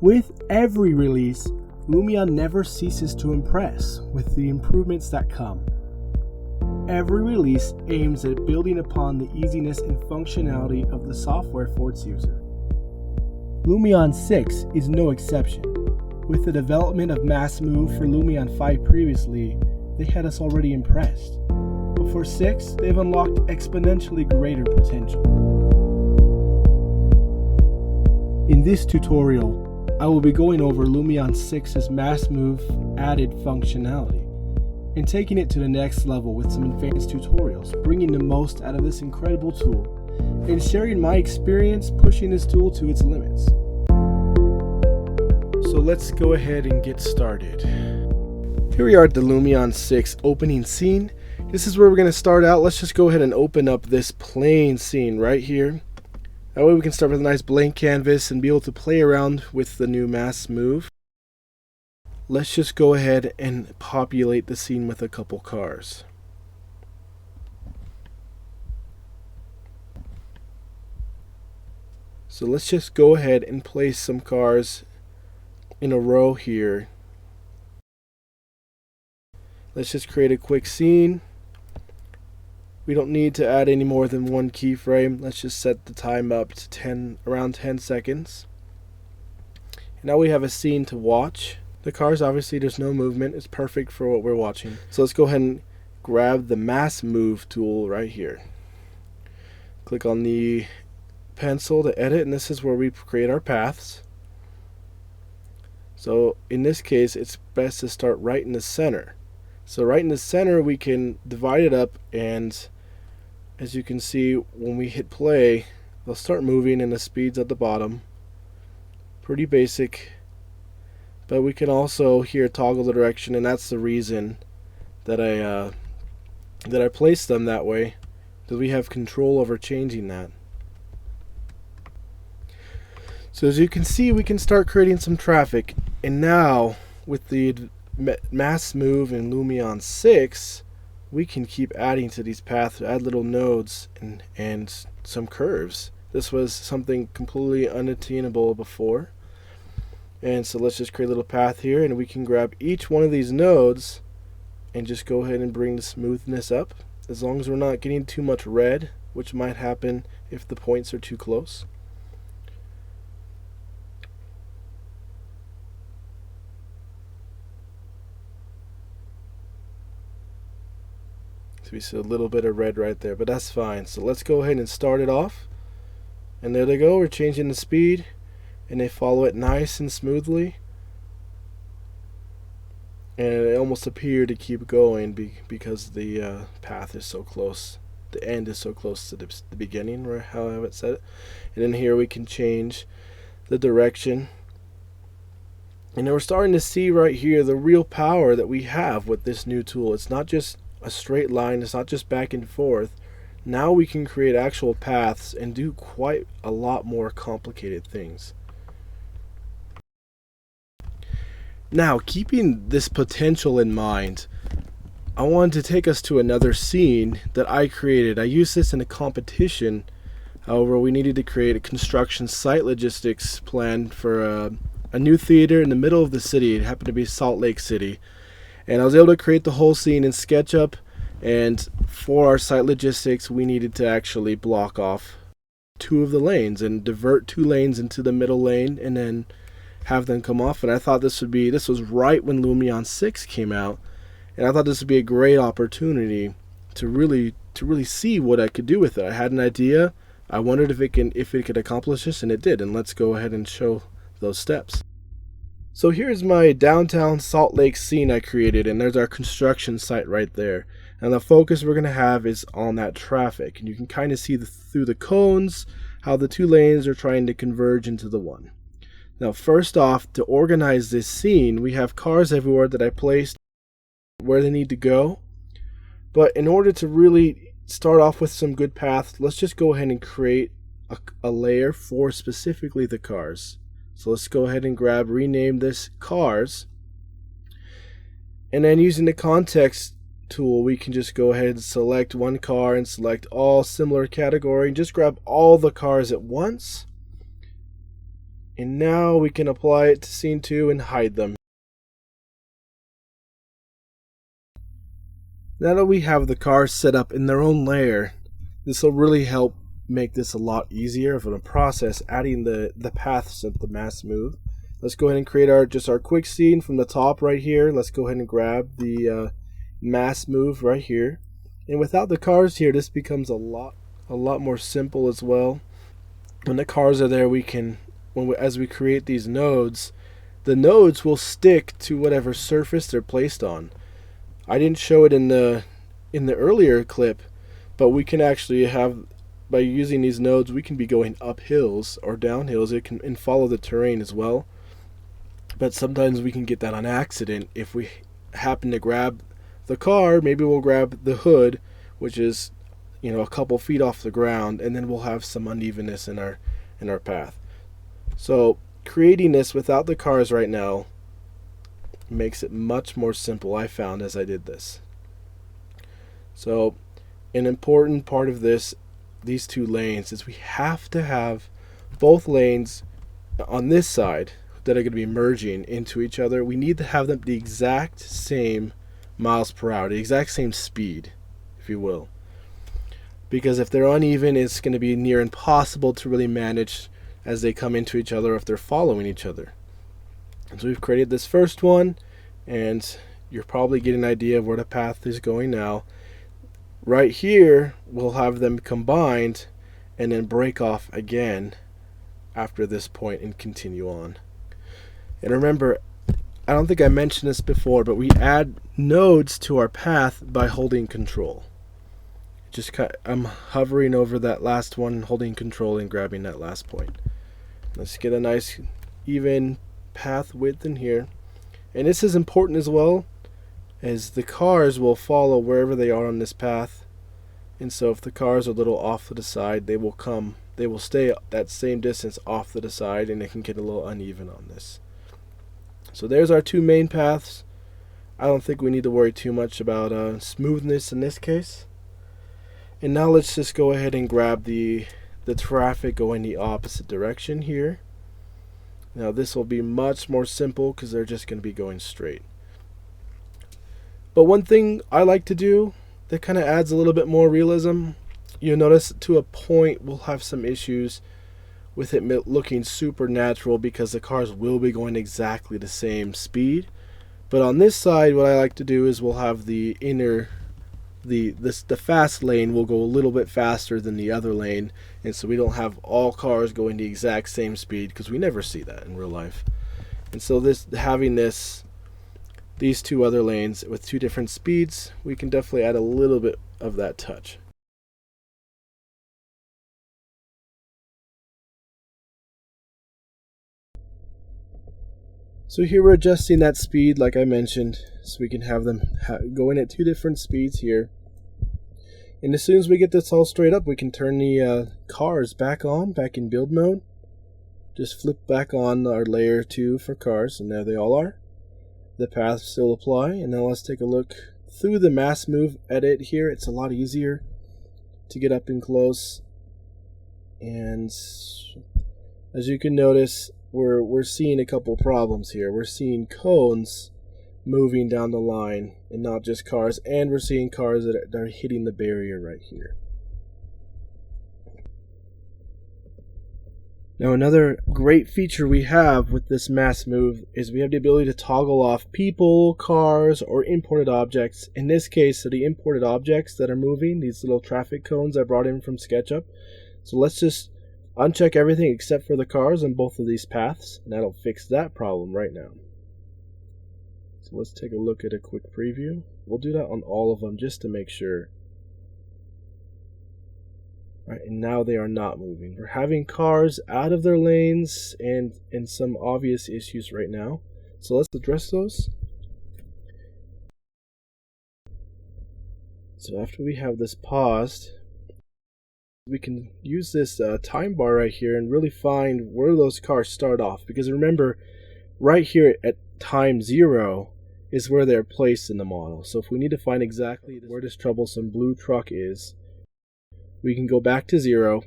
With every release, Lumion never ceases to impress with the improvements that come. Every release aims at building upon the easiness and functionality of the software for its user. Lumion 6 is no exception. With the development of Mass Move for Lumion 5 previously, they had us already impressed. But for 6, they've unlocked exponentially greater potential. In this tutorial, I will be going over Lumion 6's Mass Move added functionality and taking it to the next level with some advanced tutorials, bringing the most out of this incredible tool and sharing my experience pushing this tool to its limits. So let's go ahead and get started. Here we are at the Lumion 6 opening scene. This is where we're going to start out. Let's just go ahead and open up this plain scene right here. That way we can start with a nice blank canvas and be able to play around with the new Mass Move. Let's just go ahead and populate the scene with a couple cars. So let's just go ahead and place some cars in a row here. Let's just create a quick scene. We don't need to add any more than one keyframe. Let's just set the time up to around 10 seconds. And now we have a scene to watch. The cars, obviously there's no movement. It's perfect for what we're watching. So let's go ahead and grab the Mass Move tool right here. Click on the pencil to edit, and this is where we create our paths. So in this case, it's best to start right in the center. So right in the center, we can divide it up, and as you can see, when we hit play, they'll start moving and the speed's at the bottom. Pretty basic, but we can also here toggle the direction, and that's the reason that I placed them that way, because we have control over changing that. So as you can see, we can start creating some traffic, and now with the Mass Move in Lumion 6, we can keep adding to these paths, add little nodes and some curves. This was something completely unattainable before. And so let's just create a little path here, and we can grab each one of these nodes and just go ahead and bring the smoothness up, as long as we're not getting too much red, which might happen if the points are too close. We see a little bit of red right there, but that's fine. So let's go ahead and start it off, and there they go. We're changing the speed, and they follow it nice and smoothly, and it almost appeared to keep going because the path is so close, the end is so close to the beginning, or how I have it set. And then here we can change the direction, and then we're starting to see right here the real power that we have with this new tool. It's not just a straight line, it's not just back and forth. Now we can create actual paths and do quite a lot more complicated things. Now, keeping this potential in mind, I wanted to take us to another scene that I created. I used this in a competition. However, we needed to create a construction site logistics plan for a new theater in the middle of the city. It happened to be Salt Lake City. And I was able to create the whole scene in SketchUp, and for our site logistics, we needed to actually block off 2 of the lanes and divert 2 lanes into the middle lane and then have them come off. And I thought this was right when Lumion 6 came out, and I thought this would be a great opportunity to really see what I could do with it. I had an idea. I wondered if it could accomplish this, and it did. And let's go ahead and show those steps. So here's my downtown Salt Lake scene I created, and there's our construction site right there. And the focus we're going to have is on that traffic. And you can kind of see through the cones how the 2 lanes are trying to converge into the one. Now first off, to organize this scene, we have cars everywhere that I placed where they need to go. But in order to really start off with some good paths, let's just go ahead and create a layer for specifically the cars. So let's go ahead and rename this cars, and then using the context tool, we can just go ahead and select one car and select all similar category and just grab all the cars at once And now we can apply it to scene 2 and hide them. Now that we have the cars set up in their own layer, this will really help make this a lot easier of a process, adding the paths of the mass move. Let's go ahead and create our quick scene from the top right here. Let's go ahead and grab the mass move right here. And without the cars here, this becomes a lot more simple as well. When the cars are there, we can, as we create these nodes, the nodes will stick to whatever surface they're placed on. I didn't show it in the earlier clip, but we can actually have, by using these nodes, we can be going up hills or down hills. It can and follow the terrain as well. But sometimes we can get that on accident. If we happen to grab the car, maybe we'll grab the hood, which is, a couple feet off the ground, and then we'll have some unevenness in our path. So creating this without the cars right now makes it much more simple, I found, as I did this. So an important part of these two lanes, is we have to have both lanes on this side that are going to be merging into each other. We need to have them the exact same miles per hour, the exact same speed, if you will. Because if they're uneven, it's going to be near impossible to really manage as they come into each other if they're following each other. And so we've created this first one, and you're probably getting an idea of where the path is going now. Right here, we'll have them combined and then break off again after this point and continue on. And remember, I don't think I mentioned this before, but we add nodes to our path by holding control. I'm hovering over that last one, holding control and grabbing that last point. Let's get a nice even path width in here. And this is important as well, as the cars will follow wherever they are on this path. And so if the cars are a little off to the side, they will stay that same distance off to the side, and it can get a little uneven on this. So there's our two main paths. I don't think we need to worry too much about smoothness in this case. And now let's just go ahead and grab the traffic going the opposite direction here. Now this will be much more simple because they're just going to be going straight. But one thing I like to do that kind of adds a little bit more realism, you'll notice to a point we'll have some issues with it looking supernatural because the cars will be going exactly the same speed. But on this side, what I like to do is we'll have the fast lane will go a little bit faster than the other lane, and so we don't have all cars going the exact same speed, because we never see that in real life. And so having these two other lanes with two different speeds, we can definitely add a little bit of that touch. So here we're adjusting that speed like I mentioned, so we can have them going at two different speeds here. And as soon as we get this all straight up, we can turn the cars back in build mode. Just flip back on our layer 2 for cars, and there they all are. The paths still apply, and now let's take a look through the mass move edit here. It's a lot easier to get up and close. And as you can notice, we're seeing a couple problems here. We're seeing cones moving down the line and not just cars, and we're seeing cars that are hitting the barrier right here. Now another great feature we have with this mass move is we have the ability to toggle off people, cars, or imported objects. In this case, so the imported objects that are moving, these little traffic cones I brought in from SketchUp. So let's just uncheck everything except for the cars on both of these paths, and that'll fix that problem right now. So let's take a look at a quick preview. We'll do that on all of them just to make sure. All right, and now they are not moving. We're having cars out of their lanes and some obvious issues right now. So let's address those. So after we have this paused, we can use this time bar right here and really find where those cars start off. Because remember, right here at time 0 is where they're placed in the model. So if we need to find exactly where this troublesome blue truck is, we can go back to 0,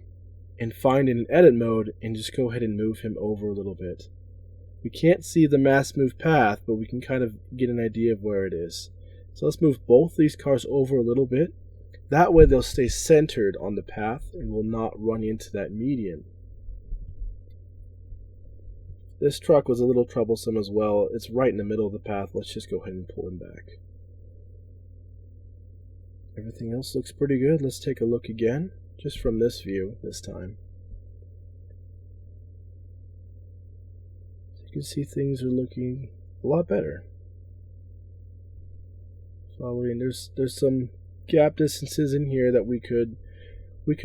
and find in edit mode and just go ahead and move him over a little bit. We can't see the mass move path, but we can kind of get an idea of where it is. So let's move both these cars over a little bit. That way they'll stay centered on the path and will not run into that median. This truck was a little troublesome as well. It's right in the middle of the path. Let's just go ahead and pull him back. Everything else looks pretty good. Let's take a look again, just from this view this time. You can see things are looking a lot better. Following, there's some gap distances in here that we could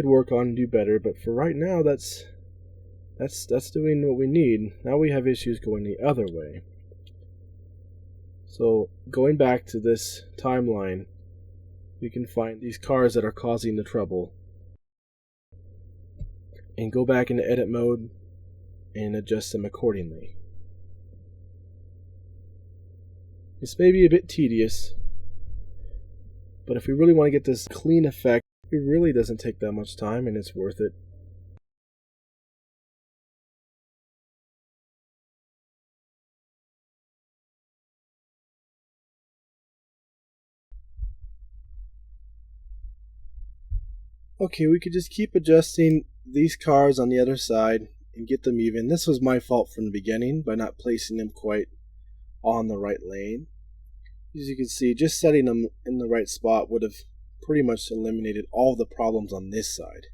work on and do better, but for right now that's doing what we need. Now we have issues going the other way. So going back to this timeline, we can find these cars that are causing the trouble and go back into edit mode and adjust them accordingly. This may be a bit tedious, but if we really want to get this clean effect, it really doesn't take that much time and it's worth it. Okay, we could just keep adjusting these cars on the other side and get them even. This was my fault from the beginning by not placing them quite on the right lane. As you can see, just setting them in the right spot would have pretty much eliminated all the problems on this side.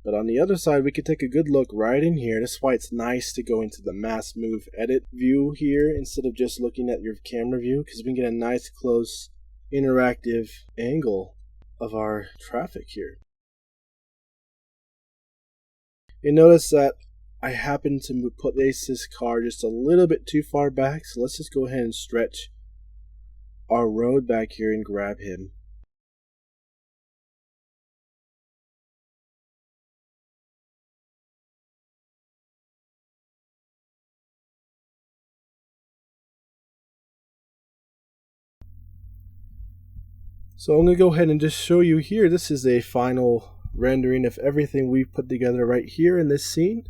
But on the other side, we could take a good look right in here. That's why it's nice to go into the mass move edit view here instead of just looking at your camera view, because we can get a nice close interactive angle of our traffic here. You notice that I happen to place this car just a little bit too far back, so let's just go ahead and stretch our road back here and grab him. So I'm going to go ahead and just show you here. This is a final rendering of everything we've put together right here in this scene.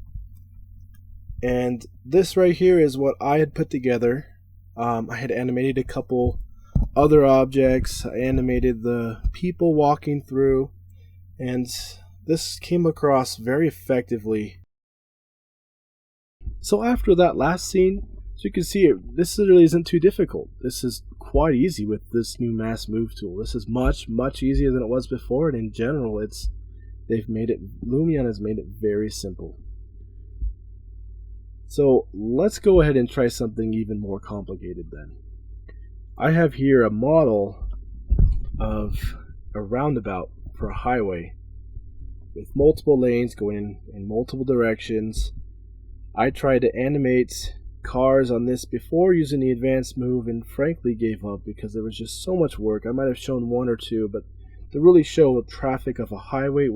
And this right here is what I had put together. I had animated a couple other objects. I animated the people walking through. And this came across very effectively. So after that last scene, as you can see, this really isn't too difficult. This is quite easy with this new mass move tool. This is much easier than it was before, and in general, Lumion has made it very simple. So let's go ahead and try something even more complicated then. I have here a model of a roundabout for a highway with multiple lanes going in multiple directions. I tried to animate cars on this before using the advanced move and frankly gave up because there was just so much work. I might have shown one or two, but to really show traffic of a highway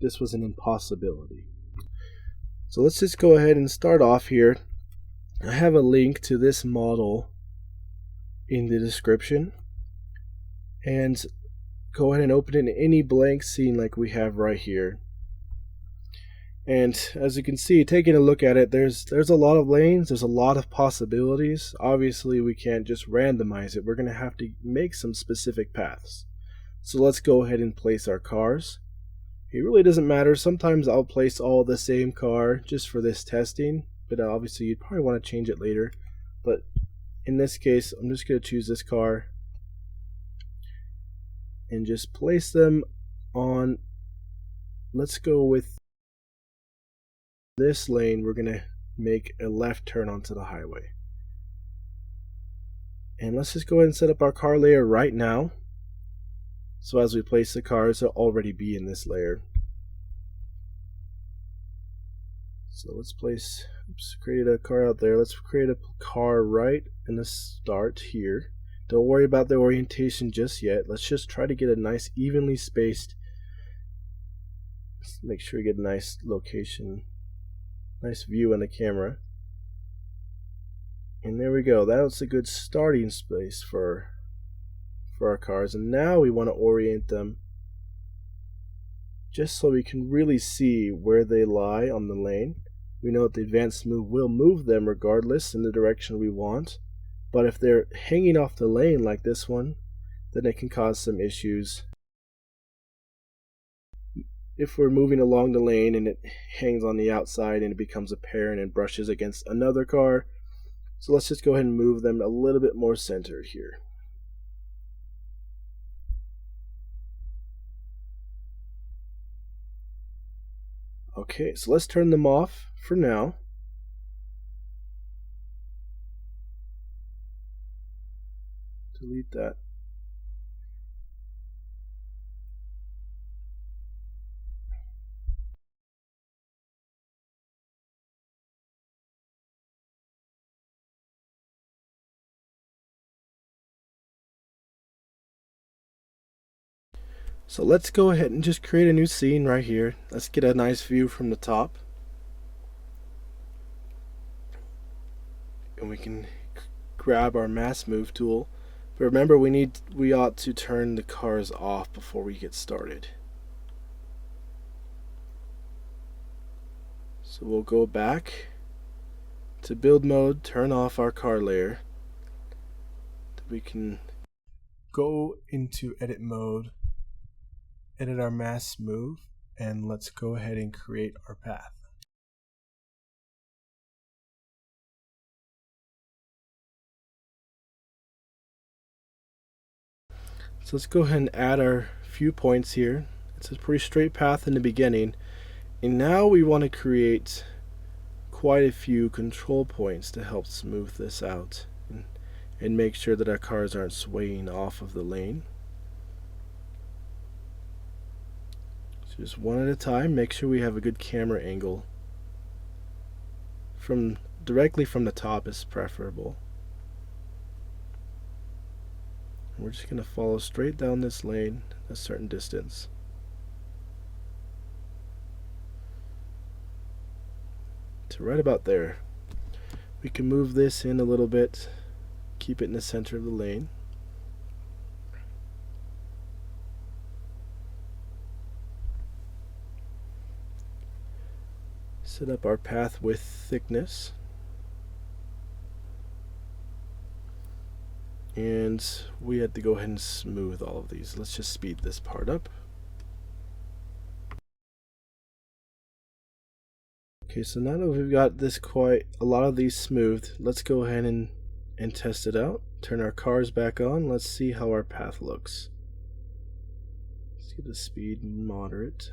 this was an impossibility. So let's just go ahead and start off here. I have a link to this model in the description, and go ahead and open it in any blank scene like we have right here. And as you can see, taking a look at it, there's a lot of lanes, there's a lot of possibilities. Obviously, we can't just randomize it. We're going to have to make some specific paths. So let's go ahead and place our cars. It really doesn't matter. Sometimes I'll place all the same car just for this testing, but obviously you'd probably want to change it later. But in this case, I'm just going to choose this car and just place them on, let's go with this lane. We're going to make a left turn onto the highway. And let's just go ahead and set up our car layer right now. So as we place the cars, they'll already be in this layer. So let's create a car out there. Let's create a car right in the start here. Don't worry about the orientation just yet. Let's just try to get a nice evenly spaced. Let's make sure we get a nice location. Nice view on the camera. And there we go. That's a good starting space for our cars. And now we want to orient them just so we can really see where they lie on the lane. We know that the advanced move will move them regardless in the direction we want, but if they're hanging off the lane like this one, then it can cause some issues. If we're moving along the lane and it hangs on the outside and it becomes apparent and brushes against another car, so let's just go ahead and move them a little bit more centered here. Okay, so let's turn them off for now. Delete that. So let's go ahead and just create a new scene right here. Let's get a nice view from the top. And we can grab our mass move tool. But remember, we ought to turn the cars off before we get started. So we'll go back to build mode, turn off our car layer. We can go into edit mode, edit our mass move, and let's go ahead and create our path. So let's go ahead and add our few points here. It's a pretty straight path in the beginning, and now we want to create quite a few control points to help smooth this out and make sure that our cars aren't swaying off of the lane. So just one at a time, make sure we have a good camera angle. Directly from the top is preferable. And we're just going to follow straight down this lane a certain distance. To right about there. We can move this in a little bit, keep it in the center of the lane. Set up our path width thickness. And we had to go ahead and smooth all of these. Let's just speed this part up. Okay, so now that we've got this quite a lot of these smoothed, let's go ahead and test it out. Turn our cars back on. Let's see how our path looks. Let's get the speed moderate.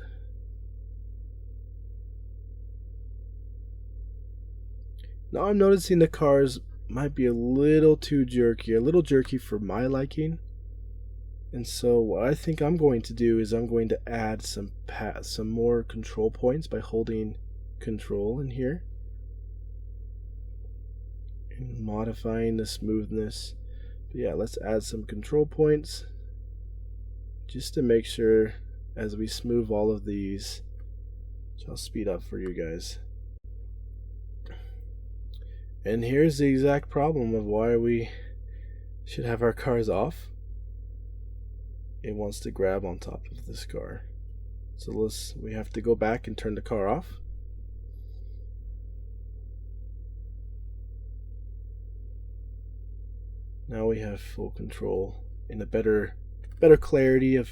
Now I'm noticing the cars might be a little too jerky, a little jerky for my liking. And so what I think I'm going to do is I'm going to add some more control points by holding control in here and modifying the smoothness. But yeah, let's add some control points just to make sure as we smooth all of these, which I'll speed up for you guys. And here's the exact problem of why we should have our cars off. It wants to grab on top of this car. So we have to go back and turn the car off. Now we have full control and a better clarity of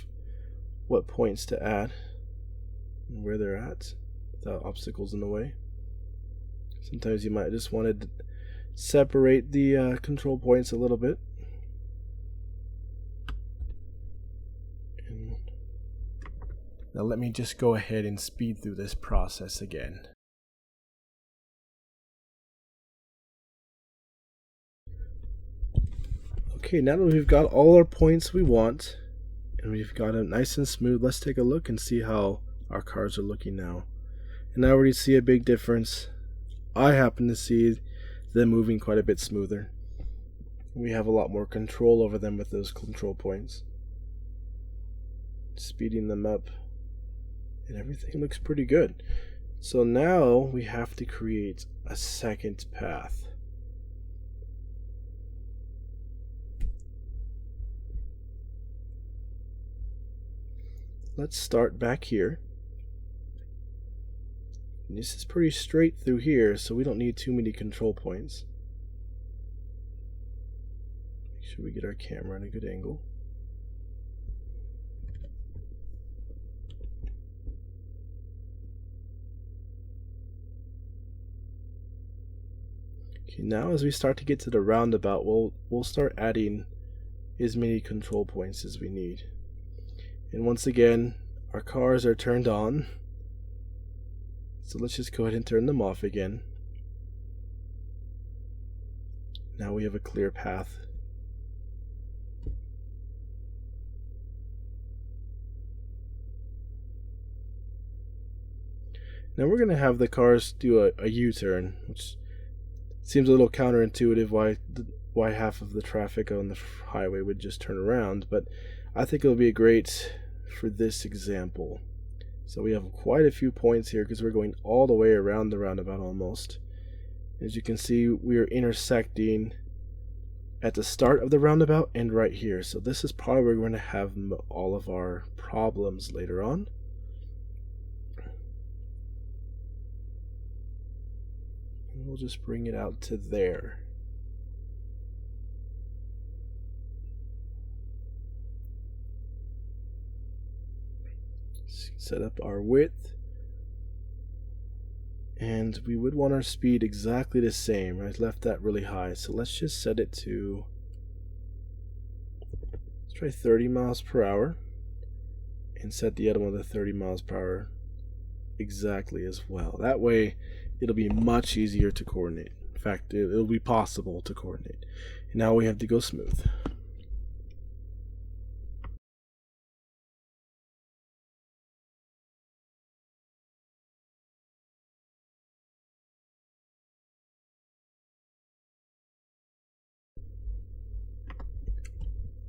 what points to add and where they're at without obstacles in the way. Sometimes you might just want to separate the control points a little bit. And now let me just go ahead and speed through this process again. Okay, now that we've got all our points we want and we've got it nice and smooth, let's take a look and see how our cars are looking now. And I already see a big difference. I happen to see them moving quite a bit smoother. We have a lot more control over them with those control points. Speeding them up and everything looks pretty good. So now we have to create a second path. Let's start back here. And this is pretty straight through here, so we don't need too many control points. Make sure we get our camera at a good angle. Okay, now as we start to get to the roundabout, we'll start adding as many control points as we need. And once again, our cars are turned on. So let's just go ahead and turn them off again. Now we have a clear path. Now we're going to have the cars do a U-turn, which seems a little counterintuitive why half of the traffic on the highway would just turn around, but I think it'll be great for this example. So we have quite a few points here because we're going all the way around the roundabout almost. As you can see, we are intersecting at the start of the roundabout and right here. So this is probably where we're going to have all of our problems later on. And we'll just bring it out to there. Set up our width, and we would want our speed exactly the same. I left that really high, so let's just set it to, let's try 30 miles per hour and set the other one to 30 miles per hour exactly as well. That way it'll be much easier to coordinate. In fact, it'll be possible to coordinate. And now we have to go smooth.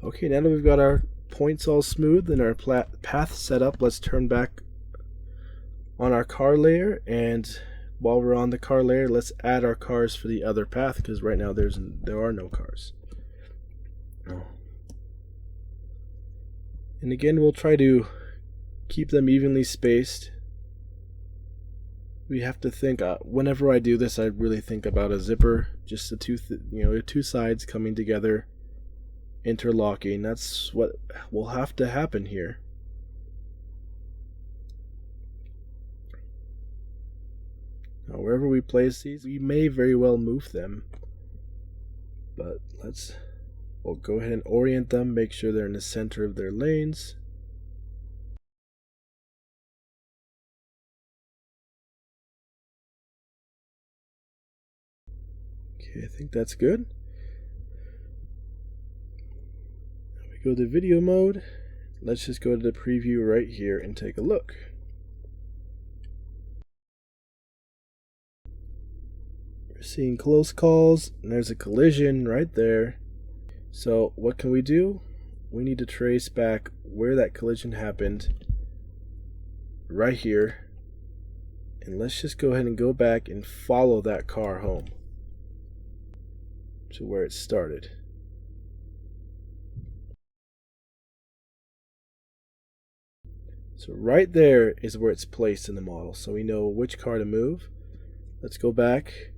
Okay, now that we've got our points all smooth and our path set up, let's turn back on our car layer, and while we're on the car layer, let's add our cars for the other path, because right now there are no cars. And again, we'll try to keep them evenly spaced. We have to think, whenever I do this, I really think about a zipper, just the two sides coming together, interlocking. That's what will have to happen here. Now wherever we place these, we may very well move them, but we'll go ahead and orient them, make sure they're in the center of their lanes. Okay, I think that's good. Go to video mode. Let's just go to the preview right here and take a look. We're seeing close calls, and there's a collision right there. So what can we do? We need to trace back where that collision happened right here, and let's just go ahead and go back and follow that car home to where it started. So right there is where it's placed in the model, so we know which car to move. Let's go back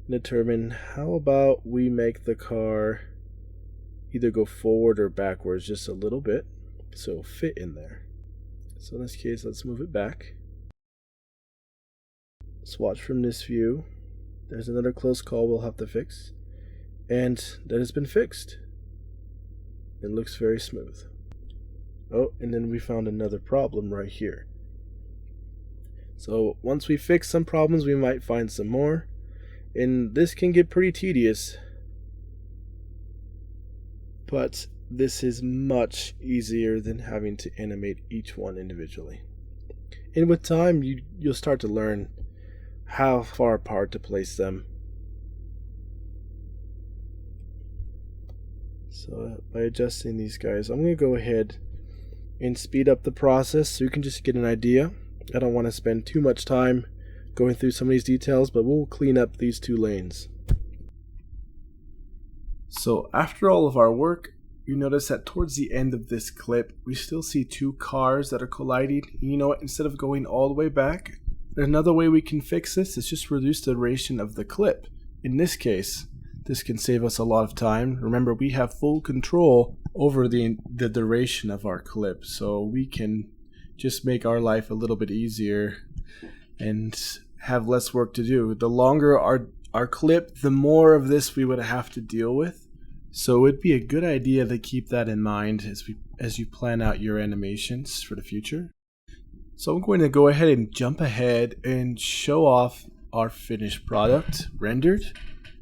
and determine, how about we make the car either go forward or backwards just a little bit so it'll fit in there. So in this case, let's move it back. Let's watch from this view. There's another close call we'll have to fix, and that has been fixed. It looks very smooth. Oh, and then we found another problem right here. So once we fix some problems, we might find some more, and this can get pretty tedious, but this is much easier than having to animate each one individually. And with time, you'll start to learn how far apart to place them. So by adjusting these guys, I'm going to go ahead and speed up the process so you can just get an idea. I don't want to spend too much time going through some of these details, but we'll clean up these two lanes. So after all of our work, you notice that towards the end of this clip, we still see two cars that are colliding. You know what? Instead of going all the way back, Another way we can fix this is just reduce the duration of the clip. In this case, this can save us a lot of time. Remember, we have full control over the duration of our clip, so we can just make our life a little bit easier and have less work to do. The longer our clip, the more of this we would have to deal with. So it'd be a good idea to keep that in mind as you plan out your animations for the future. So I'm going to go ahead and jump ahead and show off our finished product rendered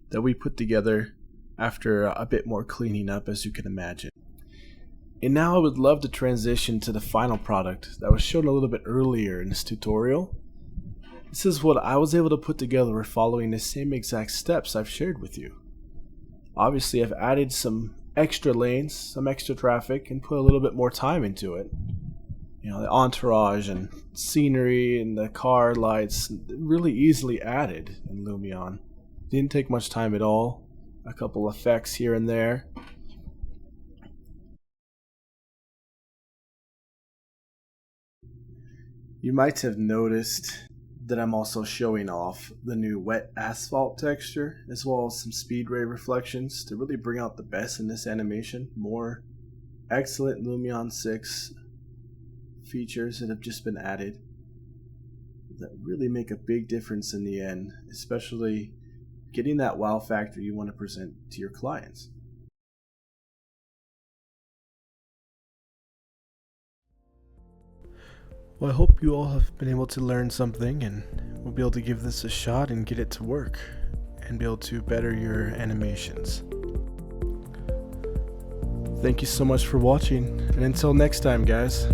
that we put together after a bit more cleaning up, as you can imagine. And now I would love to transition to the final product that was shown a little bit earlier in this tutorial. This is what I was able to put together following the same exact steps I've shared with you. Obviously, I've added some extra lanes, some extra traffic, and put a little bit more time into it. You know, the entourage and scenery and the car lights, really easily added in Lumion. Didn't take much time at all. A couple effects here and there. You might have noticed that I'm also showing off the new wet asphalt texture, as well as some speed ray reflections to really bring out the best in this animation. More excellent Lumion 6 features that have just been added that really make a big difference in the end, especially getting that wow factor you want to present to your clients. Well, I hope you all have been able to learn something and will be able to give this a shot and get it to work and be able to better your animations. Thank you so much for watching, and until next time, guys.